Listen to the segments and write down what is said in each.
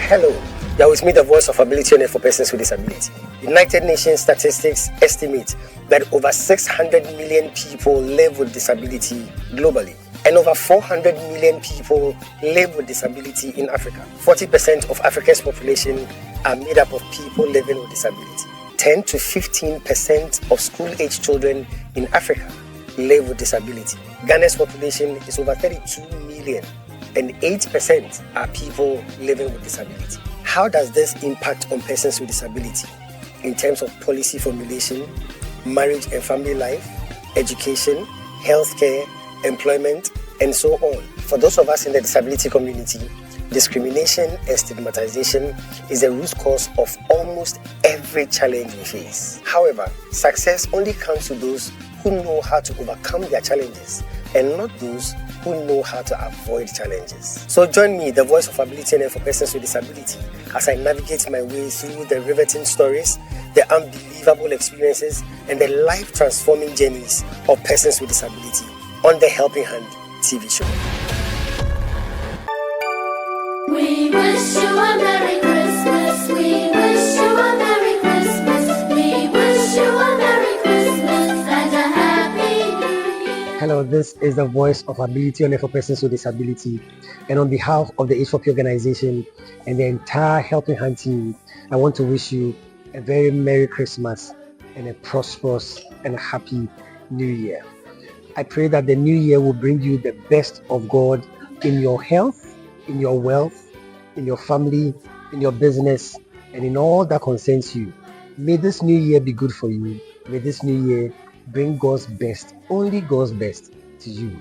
Hello, you are with me, the voice of ability for persons with disability. United Nations statistics estimate that over 600 million people live with disability globally, and over 400 million people live with disability in Africa. 40% of Africa's population are made up of people living with disability. 10 to 15% of school-age children in Africa live with disability. Ghana's population is over 32 million, and 8% are people living with disability. How does this impact on persons with disability in terms of policy formulation, marriage and family life, education, healthcare, employment, and so on? For those of us in the disability community, discrimination and stigmatization is the root cause of almost every challenge we face. However, success only comes to those who know how to overcome their challenges and not those who know how to avoid challenges. So join me, the voice of ability and for persons with disability, as I navigate my way through the riveting stories, the unbelievable experiences, and the life-transforming journeys of persons with disability on the Helping Hand TV show. We wish you a Merry Christmas. We wish you a Merry Christmas. We wish you a Merry Christmas and a Happy New Year. Hello, this is the voice of ability for persons with disability, and on behalf of the H4P organization and the entire Helping Hand team, I want to wish you a very Merry Christmas and a prosperous and a happy New Year. I pray that the new year will bring you the best of God in your health, in your wealth, in your family, in your business, and in all that concerns you. May this new year be good for you. May this new year bring God's best, only God's best to you.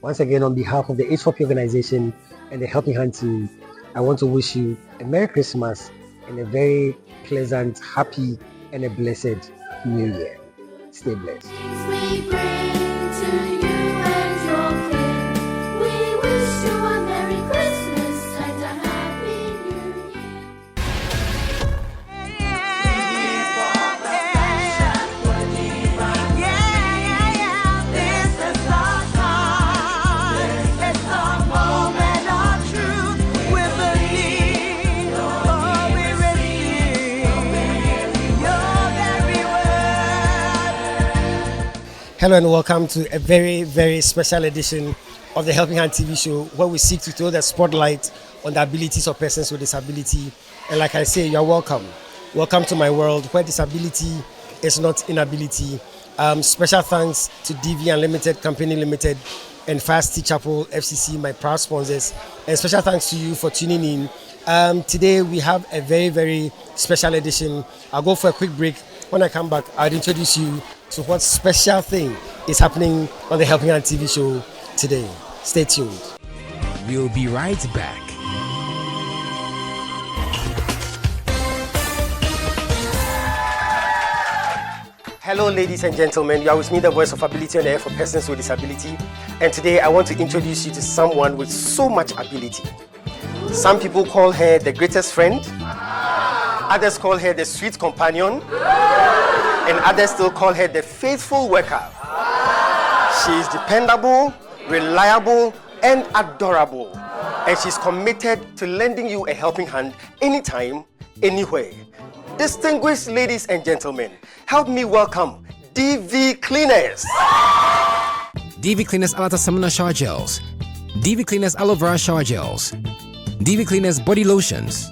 Once again, on behalf of the H4P organization and the Helping Hand team, I want to wish you a Merry Christmas and a very pleasant, happy, and a blessed New Year. Stay blessed. We bring to you and your kin. We wish you a Merry Christmas and a Happy New Year. Hello and welcome to a very, very special edition of the Helping Hand TV show, where we seek to throw the spotlight on the abilities of persons with disability. And like I say, you're welcome. Welcome to my world where disability is not inability. Special thanks to DV Unlimited Company Limited and Fast T Chapel FCC, my proud sponsors. And special thanks to you for tuning in. Today we have a very, very special edition. I'll go for a quick break. When I come back, I'll introduce you to what special thing is happening on the Helping Hand TV show today. Stay tuned. We'll be right back. Hello, ladies and gentlemen. You are with me, the voice of ability on air for persons with disability. And today I want to introduce you to someone with so much ability. Some people call her the greatest friend. Others call her the sweet companion. And others still call her the faithful worker. She is dependable, reliable, and adorable. And she's committed to lending you a helping hand anytime, anywhere. Distinguished ladies and gentlemen, help me welcome DV Cleaners. DV Cleaners Alata Samana Shower Gels, DV Cleaners Aloe Vera Shower Gels, DV Cleaners Body Lotions,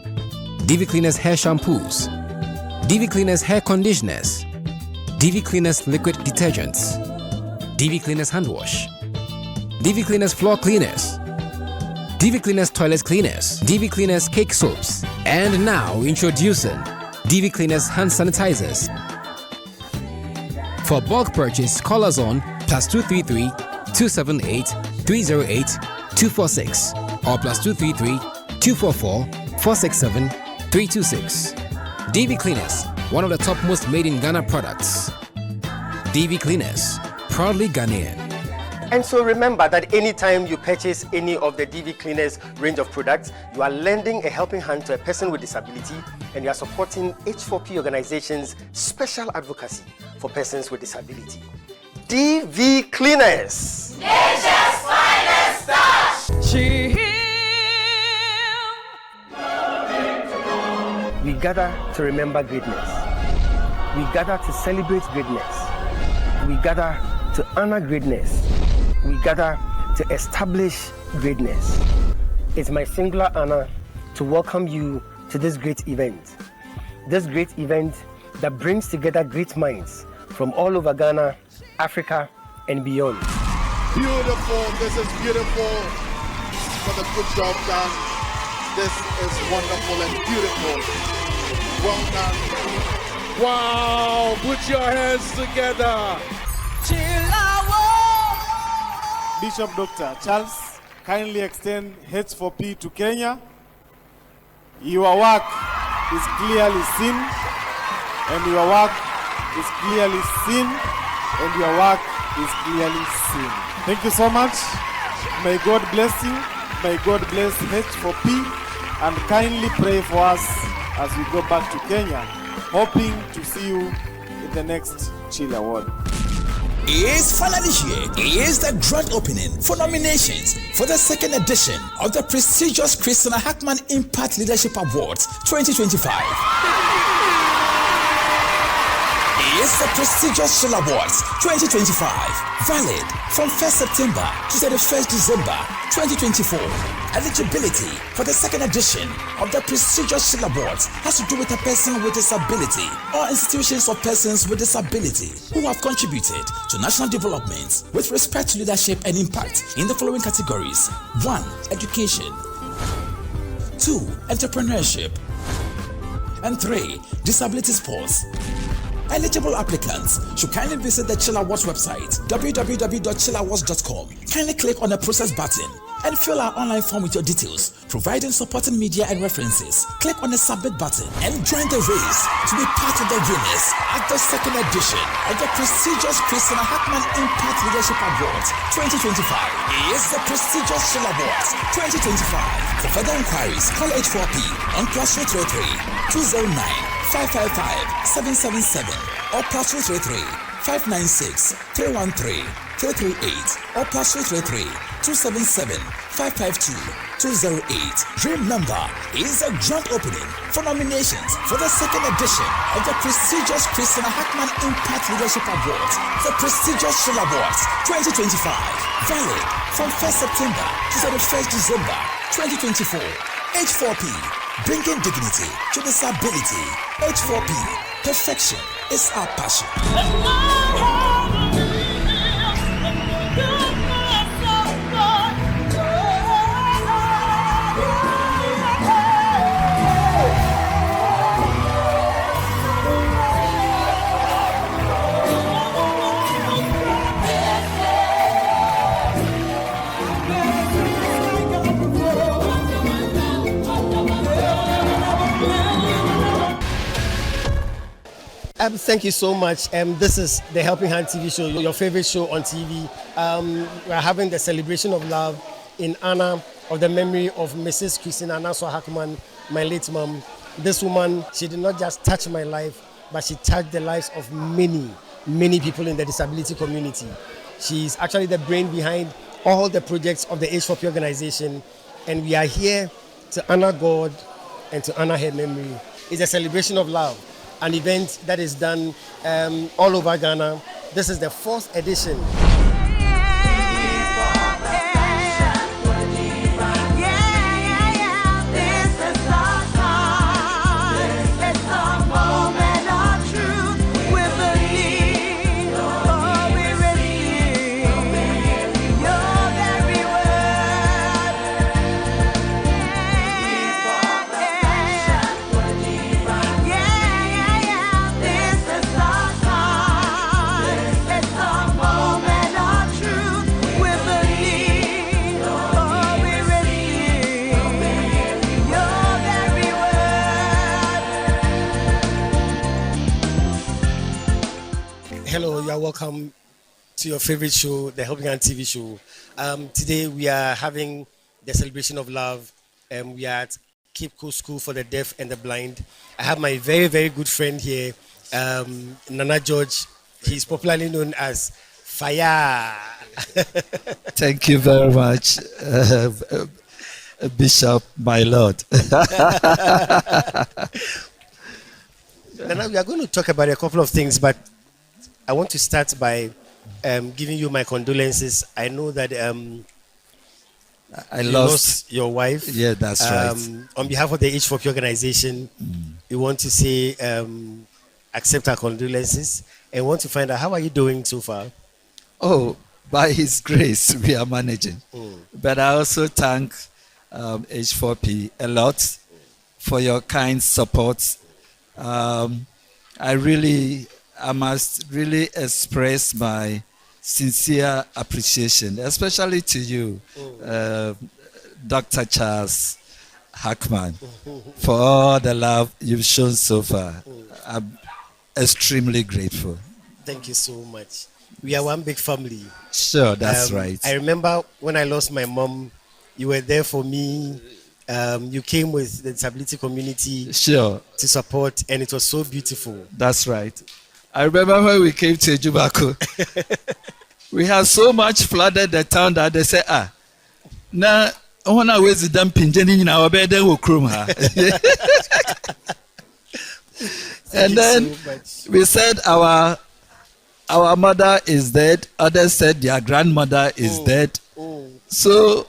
DV Cleaners Hair Shampoos, DV Cleaners Hair Conditioners, DV Cleaners Liquid Detergents, DV Cleaners Hand Wash, DV Cleaners Floor Cleaners, DV Cleaners Toilet Cleaners, DV Cleaners Cake Soaps, and now introducing DV Cleaners Hand Sanitizers. For bulk purchase, call us on +233 278 308 246 or +233 244 467 326. DV Cleaners, one of the top most made in Ghana products. DV Cleaners, proudly Ghanaian. And so remember that anytime you purchase any of the DV Cleaners range of products, you are lending a helping hand to a person with disability, and you are supporting H4P organization's special advocacy for persons with disability. DV Cleaners. Nature's finest touch. She We gather to remember greatness. We gather to celebrate greatness. We gather to honor greatness. We gather to establish greatness. It's my singular honor to welcome you to this great event. This great event that brings together great minds from all over Ghana, Africa, and beyond. Beautiful. This is beautiful for the good job done. This is wonderful and beautiful. Well done. Wow, put your hands together. Bishop Dr. Charles, kindly extend H4P to Kenya. Your work is clearly seen, and your work is clearly seen, and your work is clearly seen. Thank you so much. May God bless you. May God bless H4P, and kindly pray for us as we go back to Kenya, hoping to see you in the next Chill Award. Is finally here. Is the grand opening for nominations for the second edition of the prestigious Christina Hackman Impact Leadership Awards 2025. Is the prestigious Chill Awards 2025, valid from 1st September to 31st December 2024. Eligibility for the second edition of the prestigious Chill Awards has to do with a person with disability or institutions of persons with disability who have contributed to national development with respect to leadership and impact in the following categories: 1. Education, 2. Entrepreneurship, and 3. Disability sports. Eligible applicants should kindly visit the Chill Awards website, www.chillawards.com. Kindly click on the process button and fill our online form with your details, providing supporting media and references. Click on the submit button and join the race to be part of the winners at the second edition of the prestigious Christina Hackman Impact Leadership Awards 2025. Is the prestigious Chill Awards 2025. For further inquiries, call H4P on +233 209 555 777 or +233 596 313 338 or +233 277 552 208. Remember, is a grand opening for nominations for the second edition of the prestigious Christina Hackman Impact Leadership Awards, the prestigious Chill Awards 2025, valid from 1st September to 31st December 2024. H4P, bringing dignity to disability. H4P, perfection is our passion. Thank you so much. This is the Helping Hand TV show, your favorite show on TV. We're having the celebration of love in honor of the memory of Mrs. Christina Ananswa Hackman, my late mom. This woman, she did not just touch my life, but she touched the lives of many people in the disability community. She's actually the brain behind all the projects of the H4P organization, and we are here to honor God and to honor her memory. It's a celebration of love, an event that is done all over Ghana. This is the 4th edition. Hello, you are welcome to your favorite show, the Helping Hand TV show. Today we are having the celebration of love. We are at Cape Coast School for the Deaf and the Blind. I have my very good friend here, Nana George. He's popularly known as Fire. Thank you very much, Bishop, my Lord. Nana, we are going to talk about a couple of things, but I want to start by giving you my condolences. I know that I you lost. your wife. Yeah, that's right. On behalf of the H4P organization, we want to say accept our condolences and want to find out how are you doing so far. Oh, by His grace, we are managing. But I also thank H4P a lot for your kind support. I must really express my sincere appreciation, especially to you, Dr. Charles Hackman, for all the love you've shown so far. I'm extremely grateful. Thank you so much. We are one big family. Sure, that's right. I remember when I lost my mom, you were there for me. You came with the disability community Sure, to support, and it was so beautiful. that's right. I remember when we came to Ejubako, we had so much flooded the town that they said, na when I was dumping Jenny in our bed, then we'll crum her. And then we said our mother is dead. Others said their grandmother is dead. So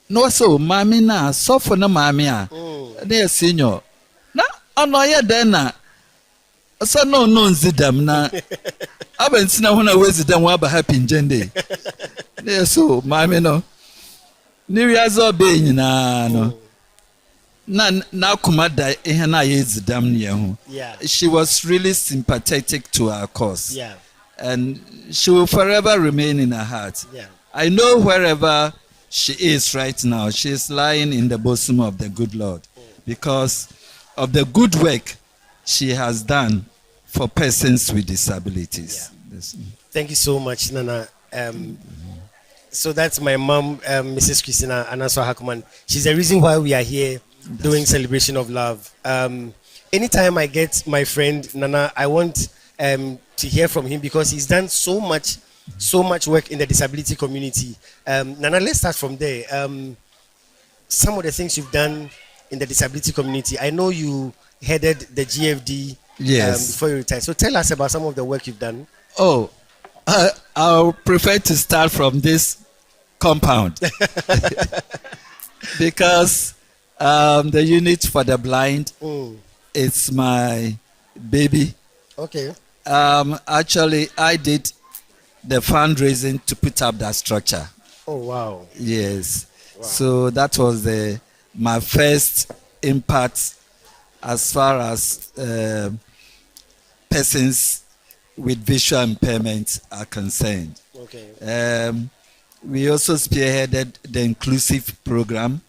no, so mami na suffer na mami they senior na anoye den na so no nzi dem na abanti na hona wezi dem wa ba happy njende they so mami no ni wiazo be nyina no na kumada ihe na yezi dem ne ho. She was really sympathetic to our cause. Yeah. And she will forever remain in her heart. Yeah. I know wherever she is right now, she is lying in the bosom of the good Lord because of the good work she has done for persons with disabilities. Yes. Thank you so much, Nana. So that's my mom, Mrs. Christina Anaso Hackman. She's the reason why we are here doing Celebration of Love. Anytime I get my friend Nana, I want to hear from him because he's done so much work in the disability community. Nana, let's start from there. Some of the things you've done in the disability community. I know you headed the GFD before you retired. So tell us about some of the work you've done. Oh, I'll prefer to start from this compound because the unit for the blind, it's my baby. Okay. Actually, I did the fundraising to put up that structure. Oh, wow. Yes. Wow. So that was my first impact as far as persons with visual impairment are concerned. Okay. We also spearheaded the inclusive program.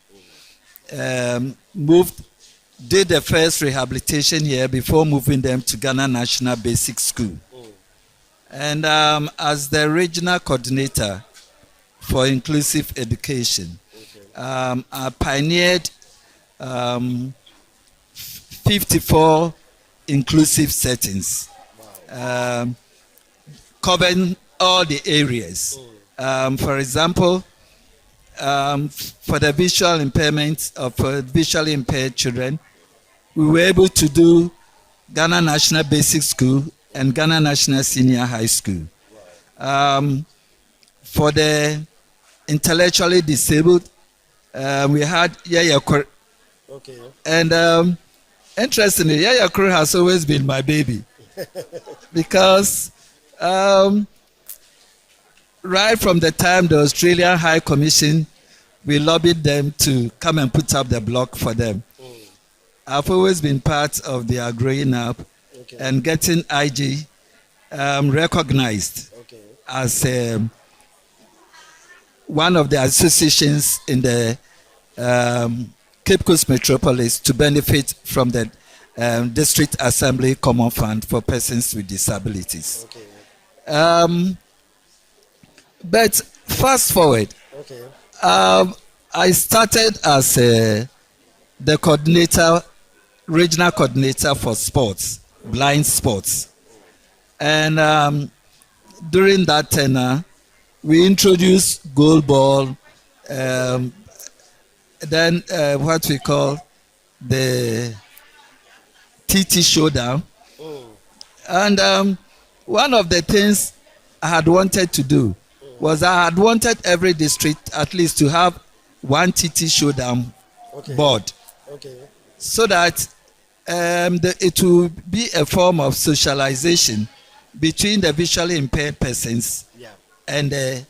Did the first rehabilitation here before moving them to Ghana National Basic School. And as the regional coordinator for inclusive education, I pioneered 54 inclusive settings, covering all the areas. For example, for the visual impairment of visually impaired children, we were able to do Ghana National Basic School and Ghana National Senior High School. For the intellectually disabled, we had Yaya Kor. Okay. And interestingly, Yaya Kor has always been my baby because right from the time the Australian High Commission, we lobbied them to come and put up the block for them. I've always been part of their growing up and getting IG recognized as one of the associations in the Cape Coast Metropolis to benefit from the District Assembly Common Fund for persons with disabilities. But fast forward, I started as the coordinator, regional coordinator for sports, blind sports. And during that tenure, we introduced goalball, then what we call the TT Showdown, And one of the things I had wanted to do was I had wanted every district at least to have one TT showdown board, so that it will be a form of socialization between the visually impaired persons and the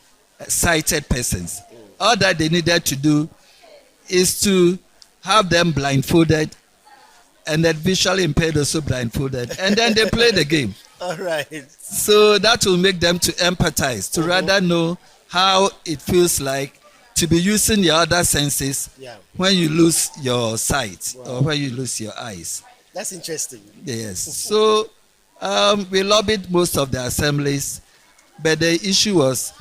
sighted persons. All that they needed to do is to have them blindfolded, and then visually impaired also blindfolded, and then they play the game. All right. So that will make them to empathize, to rather know how it feels like to be using your other senses when you lose your sight or when you lose your eyes. That's interesting. Yes. So we lobbied most of the assemblies, but the issue was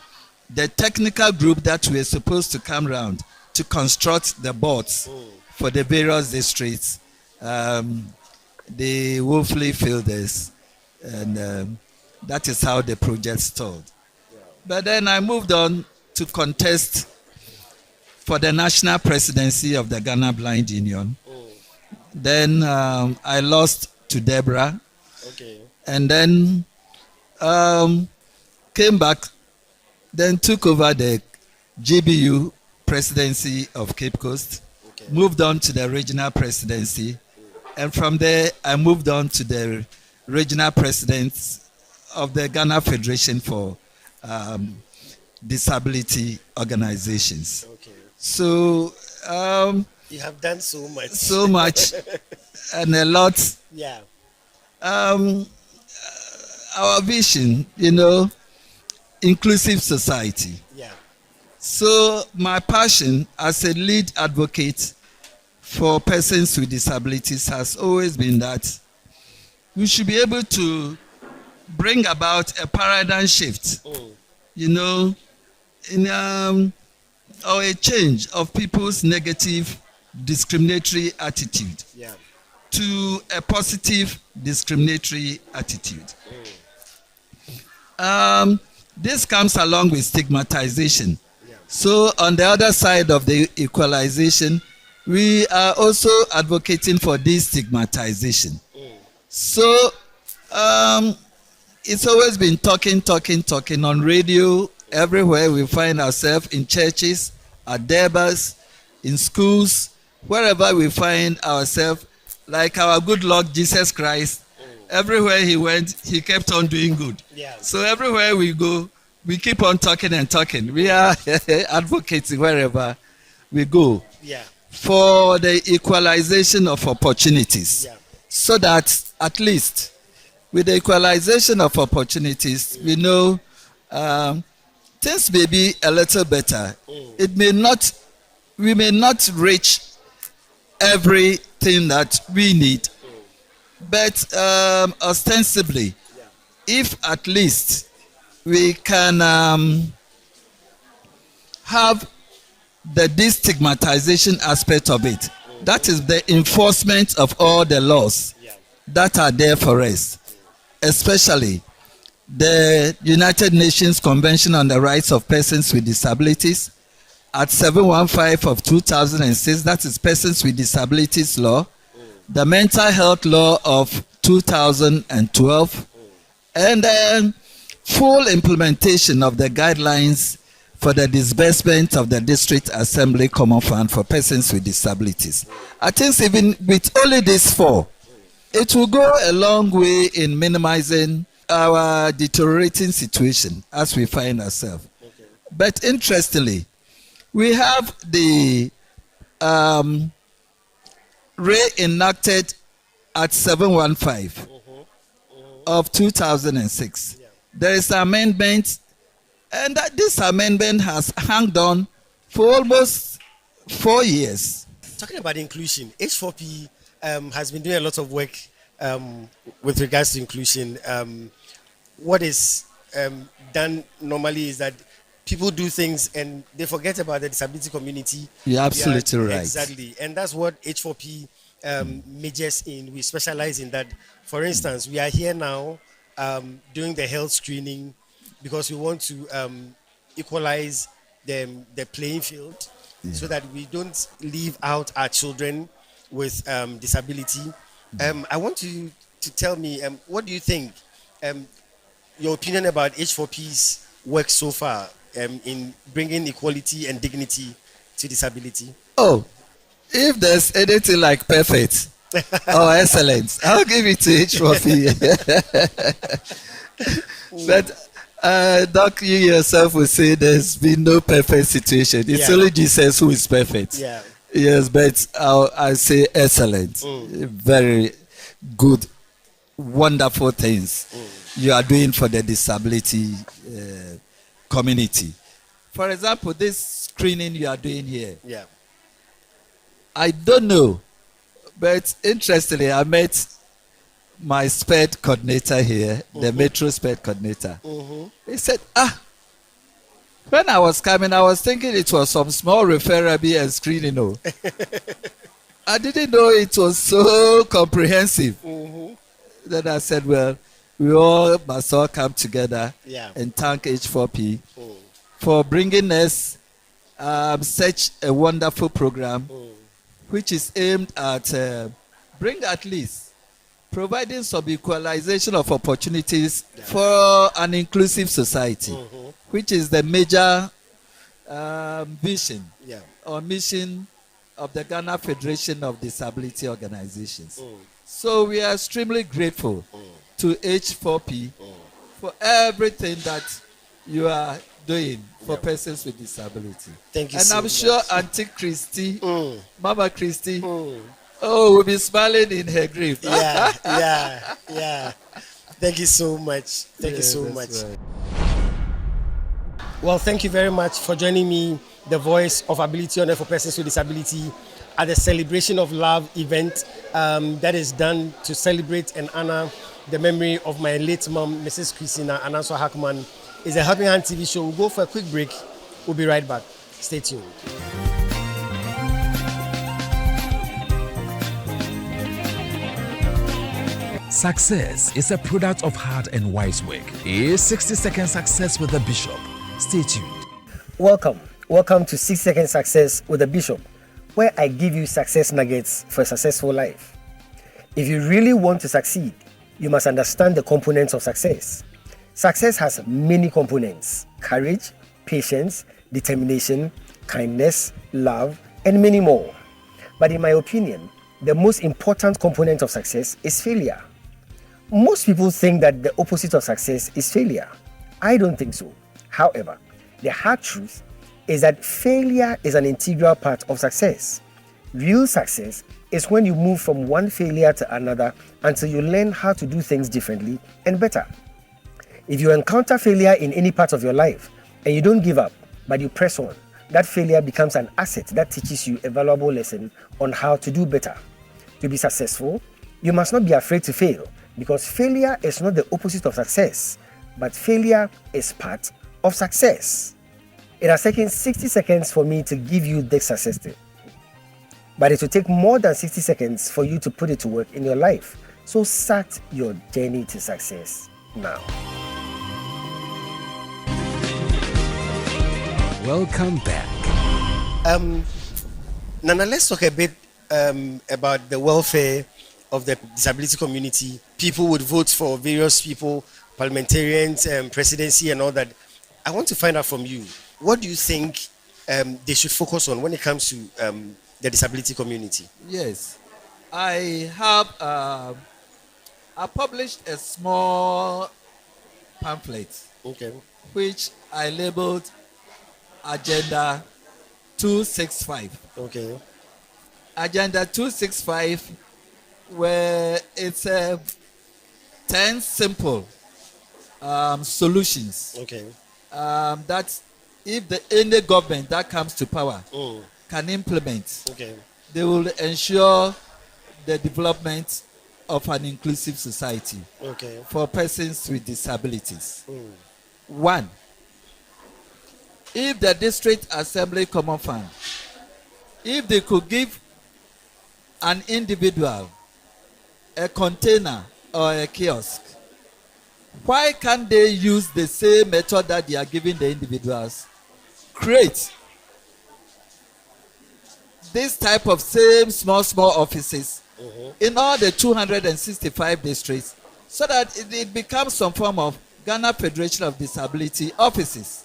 the technical group that were supposed to come around to construct the boards for the various districts. They woefully failed us, and that is how the project stalled. But then I moved on to contest for the national presidency of the Ghana Blind Union. Then I lost to Deborah, and then came back, then took over the GBU presidency of Cape Coast, moved on to the regional presidency, and from there I moved on to the regional president of the Ghana Federation for Disability Organizations. So you have done so much. So much and a lot. Yeah. Our vision, inclusive society. Yeah. So my passion as a lead advocate for persons with disabilities has always been that we should be able to bring about a paradigm shift, or a change of people's negative discriminatory attitude to a positive discriminatory attitude. This comes along with stigmatization. So on the other side of the equalization, we are also advocating for destigmatization. So it's always been talking on radio, everywhere we find ourselves, in churches, at derbas, in schools, wherever we find ourselves, like our good Lord Jesus Christ. Everywhere he went, he kept on doing good. So everywhere we go, we keep on talking and talking. We are advocating wherever we go for the equalization of opportunities, so that at least with the equalization of opportunities, we know things may be a little better. We may not reach everything that we need, but ostensibly, if at least we can have the destigmatization aspect of it, that is the enforcement of all the laws that are there for us, especially the United Nations Convention on the Rights of Persons with Disabilities at 715 of 2006, that is Persons with Disabilities Law, the Mental Health Law of 2012, and then full implementation of the guidelines for the disbursement of the District Assembly Common Fund for Persons with Disabilities. I think even with only these four, it will go a long way in minimizing our deteriorating situation as we find ourselves. But interestingly, we have the re-enacted at 715 of 2006. There is an amendment, and this amendment has hung on for almost 4 years. Talking about inclusion, H4P has been doing a lot of work with regards to inclusion. What is done normally is that people do things and they forget about the disability community. You're absolutely right. Exactly. And that's what H4P majors in. We specialize in that. For instance, we are here now doing the health screening because we want to equalize the playing field so that we don't leave out our children with disability. I want you to tell me, what do you think your opinion about H4P's work so far in bringing equality and dignity to disability. Oh, if there's anything like perfect or excellence, I'll give it to H4P. But Doc, you yourself will say there's been no perfect situation. It's only Jesus who is perfect. Yeah. Yes, but I say excellent. Very good, wonderful things you are doing for the disability community. For example, this screening you are doing here. Yeah. I don't know, but interestingly, I met my SPED coordinator here, the Metro SPED coordinator. He said, when I was coming, I was thinking it was some small referral and screening. No. I didn't know it was so comprehensive. Then I said, well, we all must all come together and thank H4P for bringing us such a wonderful program, which is aimed at providing some equalization of opportunities for an inclusive society, which is the major vision or mission of the Ghana Federation of Disability Organizations. So we are extremely grateful to H4P for everything that you are doing for persons with disability. Thank you and so I'm much. sure Auntie Christy, Mama Christy, will be smiling in her grave. Yeah. Thank you so much. Thank you so much. Right. Well, thank you very much for joining me, the voice of ability honor for persons with disability, at the Celebration of Love event that is done to celebrate and honor the memory of my late mom, Mrs. Christina Anaso Hackman. It's a Helping Hand TV show. We'll go for a quick break. We'll be right back. Stay tuned. Success is a product of hard and wise work. Here's 60-second success with the Bishop. Stay tuned. Welcome to 6 Second Success with the Bishop, where I give you success nuggets for a successful life. If you really want to succeed, you must understand the components of success. Success has many components: courage, patience, determination, kindness, love, and many more. But in my opinion, the most important component of success is failure. Most people think that the opposite of success is failure. I don't think so. However, the hard truth is that failure is an integral part of success. Real success is when you move from one failure to another until you learn how to do things differently and better. If you encounter failure in any part of your life and you don't give up, but you press on, that failure becomes an asset that teaches you a valuable lesson on how to do better. To be successful, you must not be afraid to fail, because failure is not the opposite of success, but failure is part of success. It has taken 60 seconds for me to give you this success tip, but it will take more than 60 seconds for you to put it to work in your life. So start your journey to success now. Welcome back. Nana, let's talk a bit about the welfare of the disability community. People would vote for various people, parliamentarians, presidency, and all that. I want to find out from you, what do you think they should focus on when it comes to the disability community? Yes, I published a small pamphlet, which I labeled Agenda 265. Agenda 265, where it's 10 simple solutions that if any government that comes to power can implement, they will ensure the development of an inclusive society for persons with disabilities. 1, if the District Assembly Common Fund, if they could give an individual a container or a kiosk, why can't they use the same method that they are giving the individuals? Create this type of same small offices in all the 265 districts, so that it becomes some form of Ghana Federation of Disability offices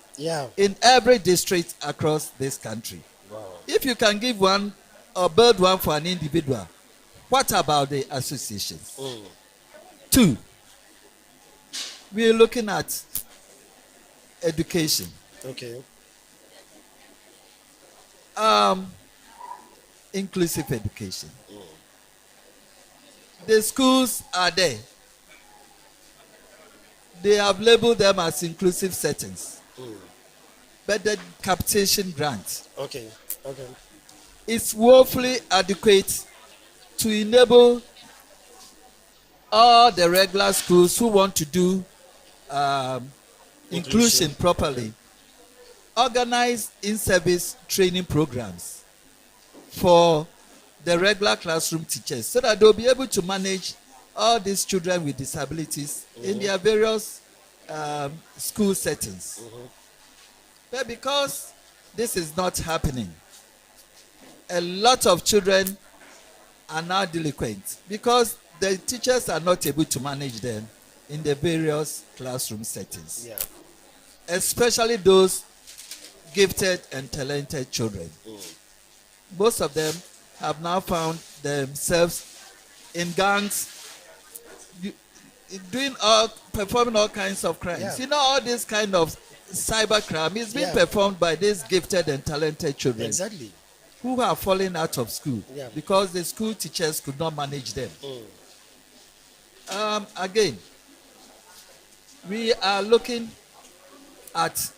in every district across this country. Wow. If you can give one or build one for an individual, what about the associations? 2, we are looking at education. Okay. Inclusive education. The schools are there. They have labeled them as inclusive settings. But the capitation grant Okay. is woefully adequate to enable all the regular schools who want to do inclusion properly organize in-service training programs for the regular classroom teachers so that they'll be able to manage all these children with disabilities in their various school settings. But because this is not happening, a lot of children are now delinquent because the teachers are not able to manage them in the various classroom settings. Especially those gifted and talented children. Most of them have now found themselves in gangs, performing all kinds of crimes. You know, all this kind of cyber crime is being performed by these gifted and talented children. Exactly. Who have fallen out of school because the school teachers could not manage them. Again, we are looking at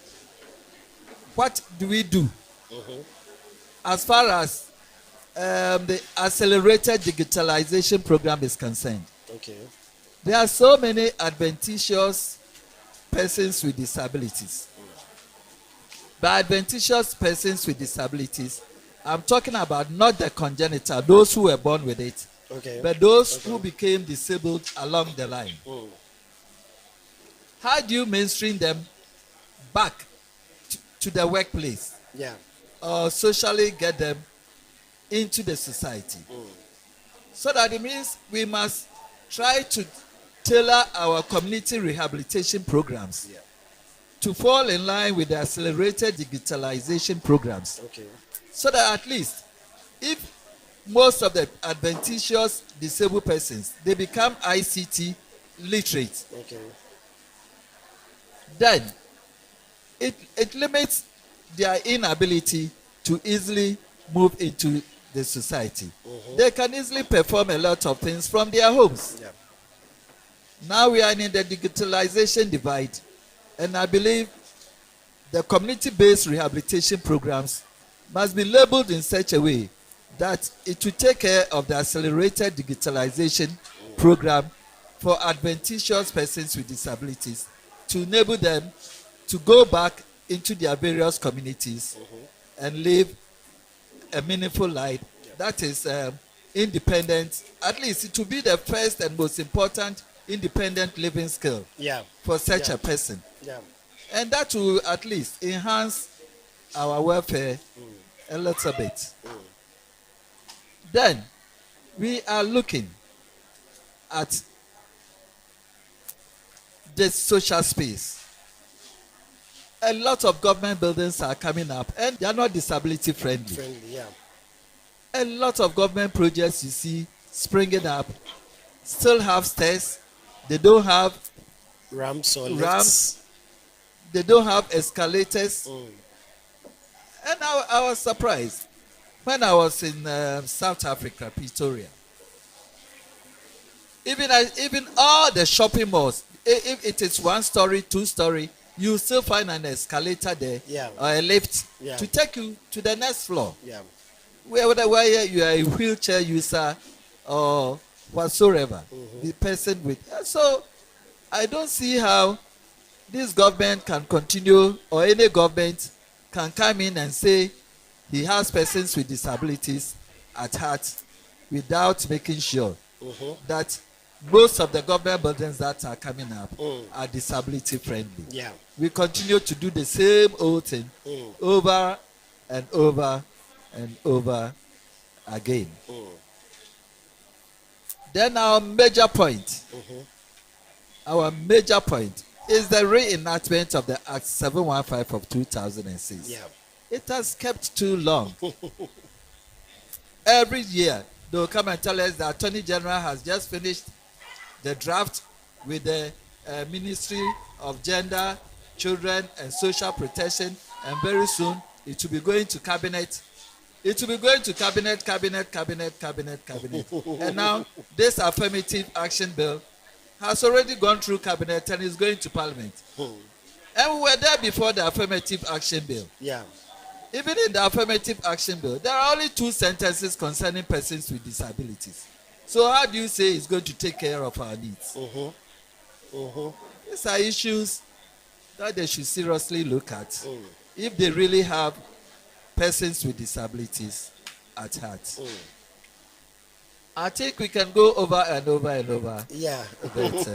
what do we do as far as the accelerated digitalization program is concerned. Okay. There are so many adventitious persons with disabilities. By adventitious persons with disabilities, I'm talking about not the congenital, those who were born with it, but those who became disabled along the line. How do you mainstream them back to the workplace? Or socially get them into the society? So that it means we must try to tailor our community rehabilitation programs to fall in line with the accelerated digitalization programs. So that at least if most of the adventitious disabled persons, they become ICT literate, then it limits their inability to easily move into the society. They can easily perform a lot of things from their homes. Now we are in the digitalization divide, and I believe the community-based rehabilitation programs must be labeled in such a way that it will take care of the accelerated digitalization program for adventitious persons with disabilities to enable them to go back into their various communities and live a meaningful life that is independent. At least it will be the first and most important independent living skill for such a person. And that will at least enhance our welfare a little bit. Then we are looking at the social space. A lot of government buildings are coming up and they are not disability friendly. A lot of government projects you see springing up still have stairs. They don't have ramps or lifts. They don't have escalators. And I was surprised when I was in South Africa, Pretoria. Even all the shopping malls, if it is 1 story, 2 story, you still find an escalator there or a lift to take you to the next floor. Whether you are a wheelchair user or whatsoever, the person with. So I don't see how this government can continue, or any government can come in and say he has persons with disabilities at heart without making sure that most of the government buildings that are coming up are disability friendly. We continue to do the same old thing over and over and over again. Then our major point our major point is the reenactment of the Act 715 of 2006. Yeah. It has kept too long. Every year, they'll come and tell us the Attorney General has just finished the draft with the Ministry of Gender, Children and Social Protection, and very soon it will be going to Cabinet. It will be going to Cabinet. And now this affirmative action bill has already gone through Cabinet and is going to Parliament. And we were there before the affirmative action bill. Yeah. Even in the affirmative action bill, there are only 2 sentences concerning persons with disabilities. So how do you say it's going to take care of our needs? These are issues that they should seriously look at if they really have persons with disabilities at heart. I think we can go over and over and over. Yeah. But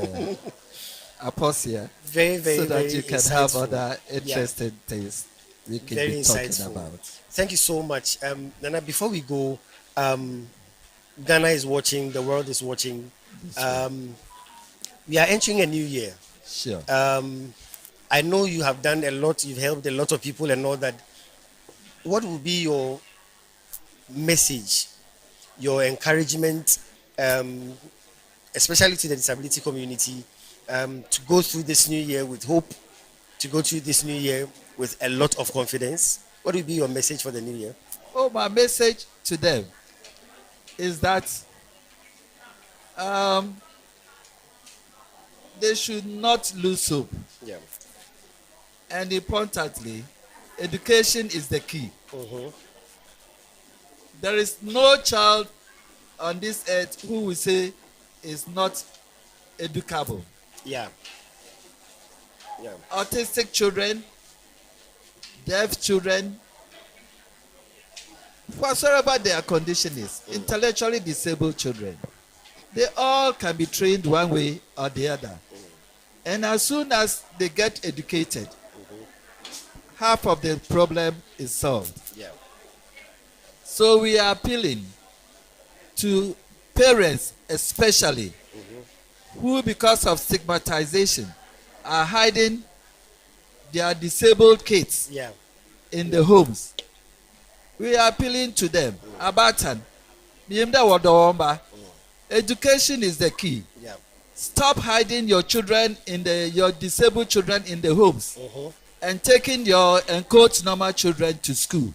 I pause here Very, very, so that very you can have insightful. other interesting things we can Very be talking insightful. about. Thank you so much. Nana, before we go, Ghana is watching, the world is watching. We are entering a new year. Sure. I know you have done a lot, you've helped a lot of people and all that. What will be your message, your encouragement, especially to the disability community, to go through this new year with hope, to go through this new year with a lot of confidence? What will be your message for the new year? Oh, my message to them is that they should not lose hope. Yeah. And importantly, education is the key. There is no child on this earth who will say is not educable. Yeah. Yeah. Autistic children, deaf children, whatsoever their condition is, intellectually disabled children, they all can be trained one way or the other. And as soon as they get educated, half of the problem is solved. Yeah. So we are appealing to parents especially who, because of stigmatization, are hiding their disabled kids Yeah. in the homes. We are appealing to them. Abatan, education is the key. Yeah. Stop hiding your children your disabled children in the homes and taking your quote normal children to school.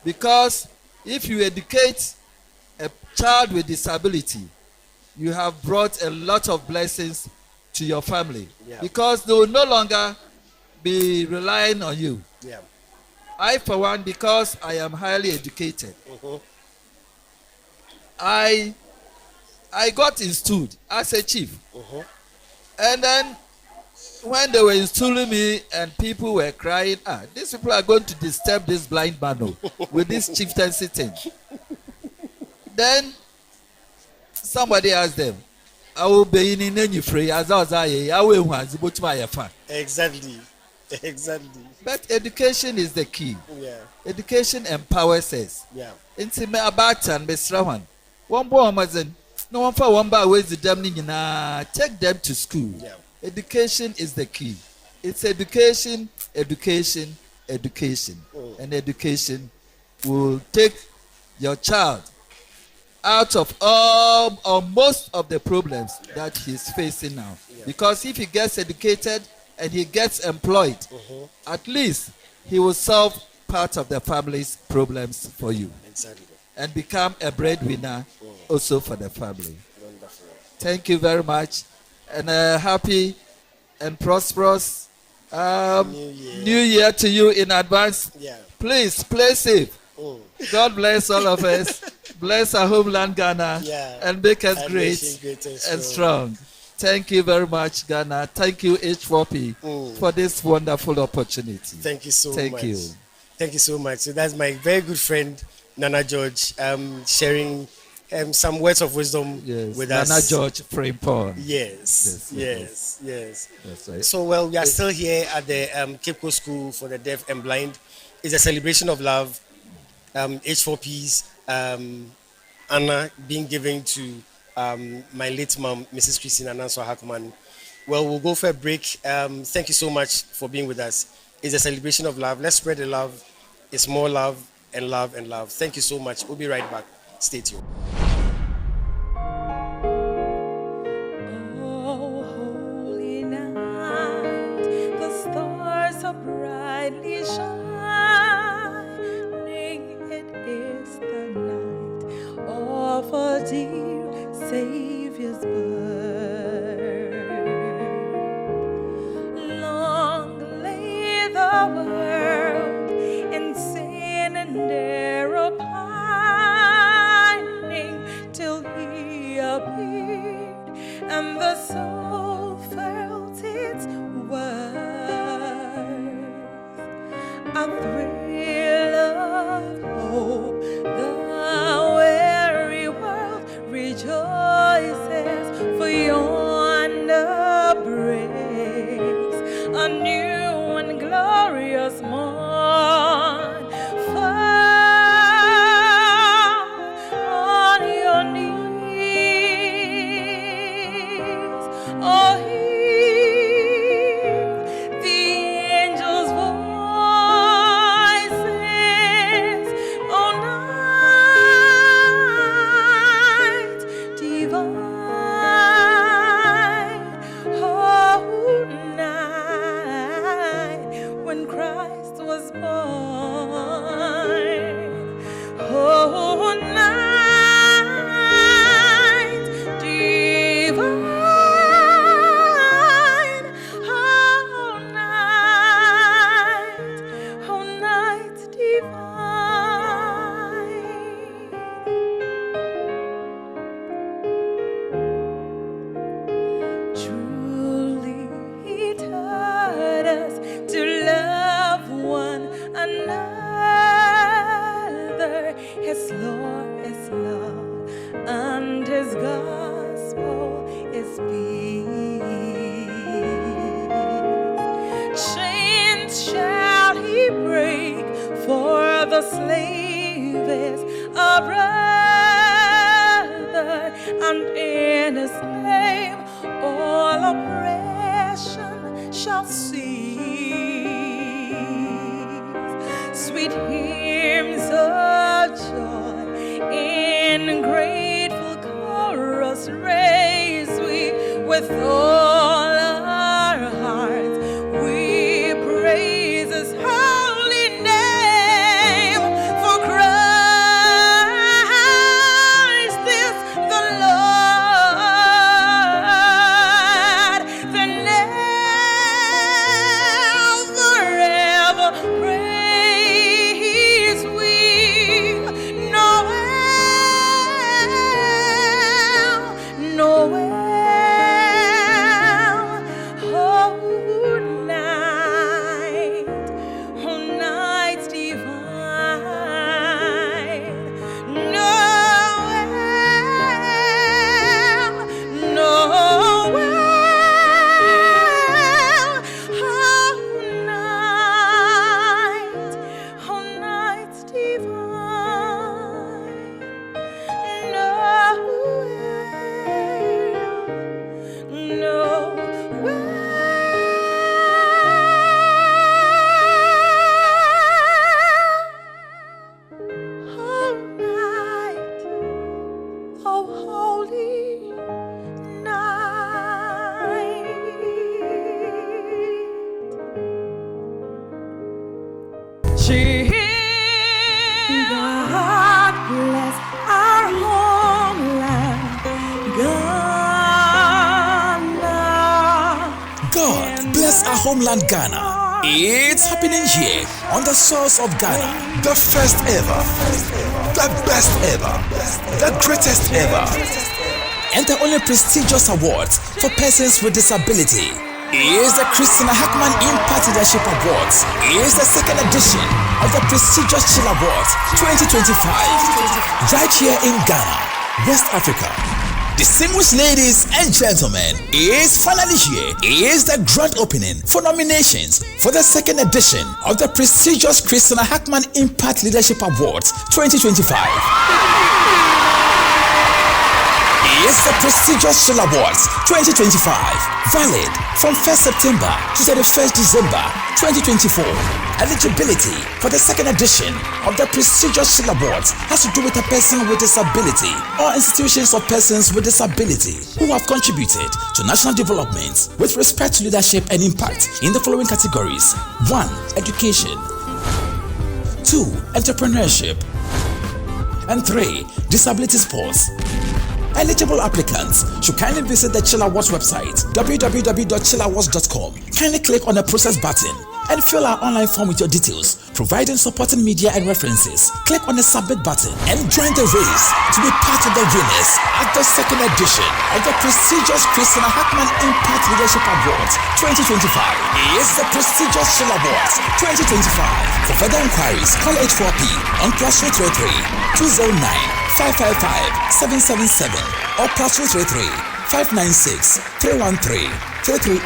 Because if you educate a child with disability, you have brought a lot of blessings to your family. Yeah. Because they will no longer be relying on you. Yeah. I, for one, because I am highly educated, I got installed as a chief. And then when they were installing me and people were crying, these people are going to disturb this blind man with this chieftaincy thing. Then somebody asked them, I will be in any free as I will Exactly. Exactly. But education is the key. Yeah. Education empowers us. Yeah. Inti me abatan besrawan. One boy amazon. No one for one by ways the damn take them to school. Yeah. Education is the key. It's education, education, education. And education will take your child out of all or most of the problems that he's facing now. Because if he gets educated and he gets employed, at least he will solve part of the family's problems for you. Exactly. And become a breadwinner also for the family. Wonderful. Thank you very much. And a happy and prosperous new year to you in advance. Yeah. Please play safe. God bless all of us. Bless our homeland Ghana and make us And great nation great and strong. Thank you very much, Ghana. Thank you, H4P, for this wonderful opportunity. Thank you so much. Thank you. Thank you so much. So that's my very good friend Nana George sharing some words of wisdom with us. Nana George Frimpong. Yes. That's right. So, well, we are still here at the Cape Coast School for the Deaf and Blind. It's a celebration of love. H4P's Anna being given to my late mom, Mrs. Christina Nanswa Hackman. Well, we'll go for a break. Thank you so much for being with us. It's a celebration of love. Let's spread the love. It's more love and love and love. Thank you so much. We'll be right back. Stay tuned. Oh, holy night, the stars are brightly shining. It is the night of a dear Savior's birth. Long lay the world in sin and error pining till he appeared and the soul felt its worth. A thrill of hope, the weary world rejoices, for yonder breaks a new and glorious morn. Fall on your knees, oh, hear the angels' voices, oh, night divine, oh, night when Christ was born, oh, night divine, oh, night divine. Truly he taught us to love one another. His law is love, and his gospel is peace. Chains shall he break, for the slave is a brother, and in his name all oppression shall cease. Sweet hymns of joy in grateful chorus raise we with all our hearts. We praise his holy name, for Christ is the Lord. The never ever praise we Noel, oh, night divine, Noel, oh, night divine, oh, holy night. God bless our homeland, Ghana. God bless our homeland Ghana. It's happening here on the source of Ghana. The first ever, the best ever, the greatest ever, and the only prestigious awards for persons with disability is the Christina Hackman Impact Leadership Awards. Is the second edition of the prestigious Chill Awards 2025, right here in Ghana, West Africa. Distinguished ladies and gentlemen, is finally here. Is the grand opening for nominations for the second edition of the prestigious Christina Hackman Impact Leadership Awards 2025. is the prestigious Shell Awards 2025, valid from 1st September to 31st December 2024. Eligibility for the second edition of the prestigious Shell Awards has to do with a person with disability or institutions of persons with disability who have contributed to national development with respect to leadership and impact in the following categories: 1. Education, 2. Entrepreneurship, and 3. Disability sports. Eligible applicants should kindly visit the Chill Awards website, www.chillawards.com. Kindly click on the process button and fill our online form with your details, providing supporting media and references. Click on the submit button and join the race to be part of the winners at the second edition of the prestigious Christina Hackman Impact Leadership Awards 2025. Is the prestigious Chill Awards 2025. For further inquiries, call 84P on +233 209 555 777 or +233 596 313 338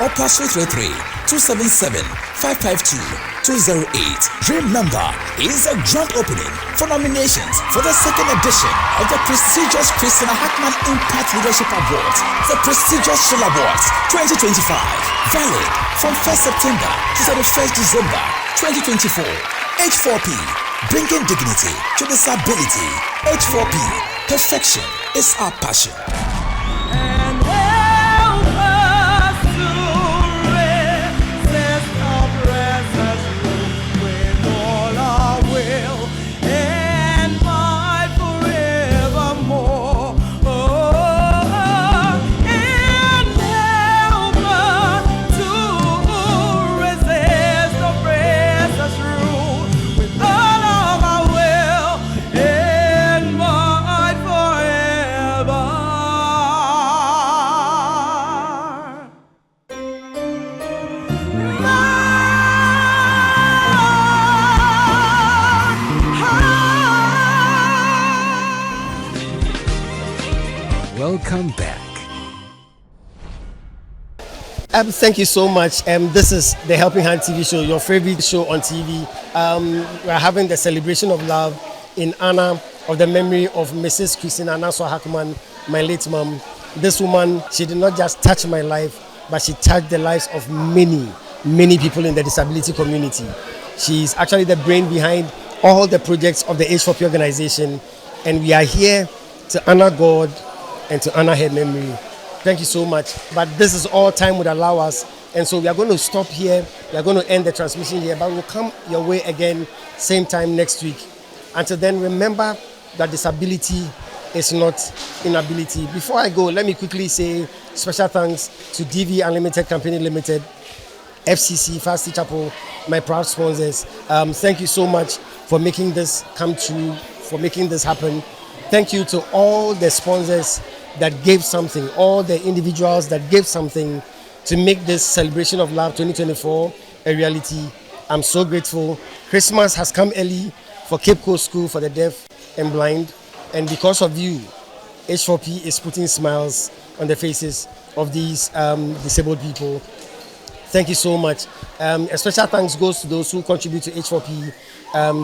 or +233 277 552 208. Remember, it is a grand opening for nominations for the second edition of the prestigious Christina Hackman Impact Leadership Awards, the prestigious Shell Awards 2025, valid from 1st September to 31st December 2024. H4P, bringing dignity to disability. H4P, perfection is our passion. And help us to resist oppressors with all our will and fight forevermore. Oh, and help us to resist oppressors rule with all of our will and fight forever. Welcome back. Thank you so much. This is the Helping Hand TV show, your favorite show on TV. We're having the celebration of love in honor of the memory of Mrs. Christina Nassau Hackman, my late mom. This woman, she did not just touch my life, but she touched the lives of many, many people in the disability community. She's actually the brain behind all the projects of the H4P organization, and we are here to honor God and to honor her memory. Thank you so much. But this is all time would allow us, and so we are going to stop here. We are going to end the transmission here, but we'll come your way again same time next week. Until then, remember that disability is not inability. Before I go, let me quickly say special thanks to DV Unlimited Company Limited, FCC, Fast Chapel, my proud sponsors. Thank you so much for making this come true, for making this happen. Thank you to all the sponsors that gave something, all the individuals that gave something to make this celebration of love 2024 a reality. I'm so grateful. Christmas has come early for Cape Coast School for the Deaf and Blind, and because of you, H4P is putting smiles on the faces of these disabled people. Thank you so much. A special thanks goes to those who contribute to H4P,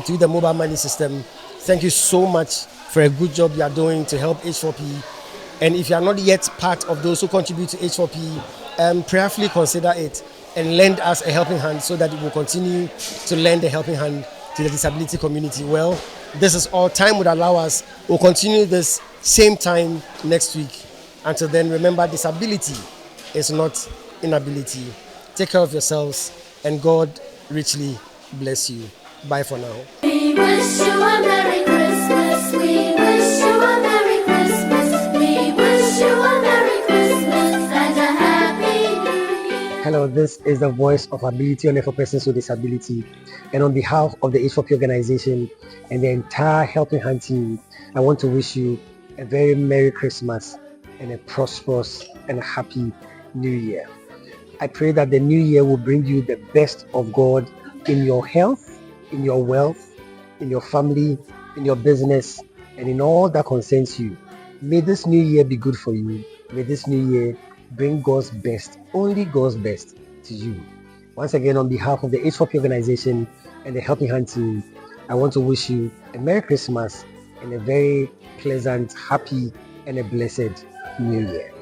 to the mobile money system. Thank you so much for a good job you are doing to help H4P. And if you are not yet part of those who contribute to H4P, prayerfully consider it and lend us a helping hand so that we will continue to lend a helping hand to the disability community. Well, this is all time would allow us. We'll continue this same time next week. Until then, remember, disability is not inability. Take care of yourselves, and God richly bless you. Bye for now. We wish you a Merry Christmas. We wish you a Merry Christmas. We wish you a Merry Christmas and a Happy New Year. Hello, this is the voice of Ability Only for Persons with Disability. And on behalf of the H4P organization and the entire Helping Hand team, I want to wish you a very Merry Christmas and a prosperous and happy New Year. I pray that the new year will bring you the best of God in your health, in your wealth, in your family, in your business, and in all that concerns you. May this new year be good for you. May this new year bring God's best, only God's best to you. Once again, on behalf of the H4P organization and the Helping Hand team, I want to wish you a Merry Christmas and a very pleasant, happy and a blessed new year.